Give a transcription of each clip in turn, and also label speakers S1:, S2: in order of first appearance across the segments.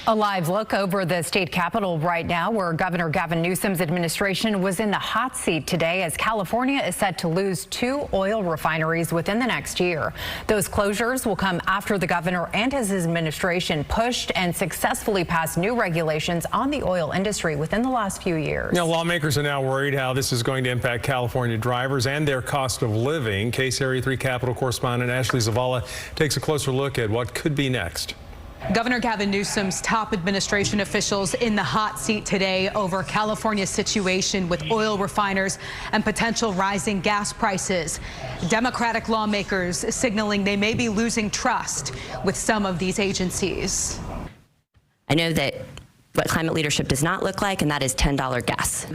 S1: A live look over the state capitol right now, where Governor Gavin Newsom's administration was in the hot seat today as California is set to lose 2 oil refineries within the next year. Those closures will come after the governor and his administration pushed and successfully passed new regulations on the oil industry within the last few years.
S2: Now, lawmakers are now worried how this is going to impact California drivers and their cost of living. KCRA 3 Capitol correspondent Ashley Zavala takes a closer look at what could be next.
S3: Governor Gavin Newsom's top administration officials in the hot seat today over California's situation with oil refiners and potential rising gas prices. Democratic lawmakers signaling they may be losing trust with some of these agencies.
S4: I know that what climate leadership does not look like, and that is $10 gas.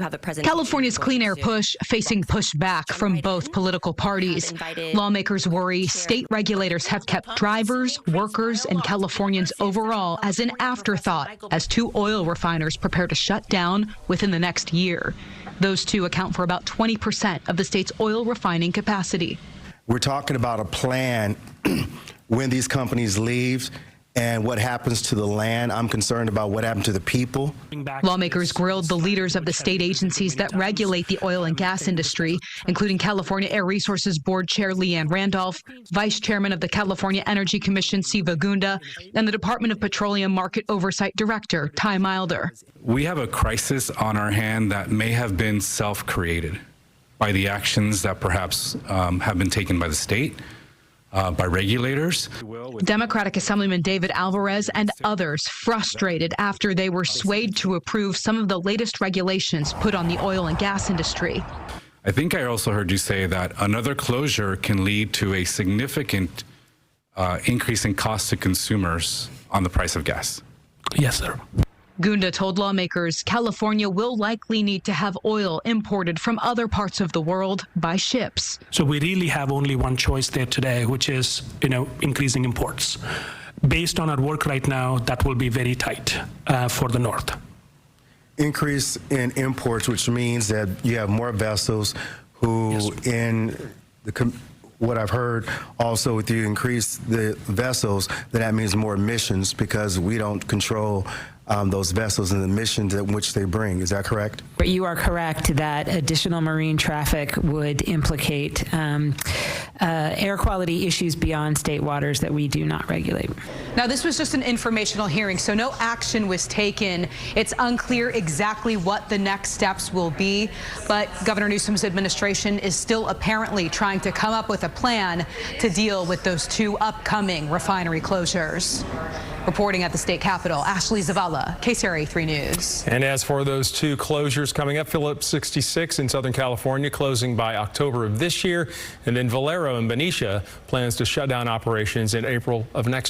S3: California's clean air push facing pushback from both political parties. Lawmakers worry state regulators have kept drivers, workers, and Californians overall as an afterthought as 2 oil refiners prepare to shut down within the next year. Those 2 account for about 20% of the state's oil refining capacity.
S5: We're talking about a plan when these companies leave and what happens to the land. I'm concerned about what happened to the people.
S3: Lawmakers grilled the leaders of the state agencies that regulate the oil and gas industry, including California Air Resources Board Chair Leanne Randolph, Vice Chairman of the California Energy Commission Siva Gunda, and the Department of Petroleum Market Oversight Director Ty Milder.
S6: We have a crisis on our hand that may have been self-created by the actions that perhaps have been taken by the state. By regulators.
S3: Democratic Assemblyman David Alvarez and others frustrated after they were swayed to approve some of the latest regulations put on the oil and gas industry.
S6: I think I also heard you say that another closure can lead to a significant increase in cost to consumers on the price of gas.
S7: Yes, sir.
S3: Gunda told lawmakers California will likely need to have oil imported from other parts of the world by ships.
S7: So we really have only one choice there today, which is, increasing imports. Based on our work right now, that will be very tight for the North.
S5: Increase in imports, which means that you have more vessels who, what I've heard also, if you increase the vessels, then that means more emissions because we don't control those vessels and the emissions in which they bring. Is that correct?
S8: But you are correct that additional marine traffic would implicate air quality issues beyond state waters that we do not regulate.
S3: Now, this was just an informational hearing, so no action was taken. It's unclear exactly what the next steps will be, but Governor Newsom's administration is still apparently trying to come up with a plan to deal with those 2 upcoming refinery closures. Reporting at the state capitol, Ashley Zavala, KCRA 3 News.
S2: And as for those 2 closures coming up, Phillips 66 in Southern California closing by October of this year, and then Valero in Benicia plans to shut down operations in April of next year.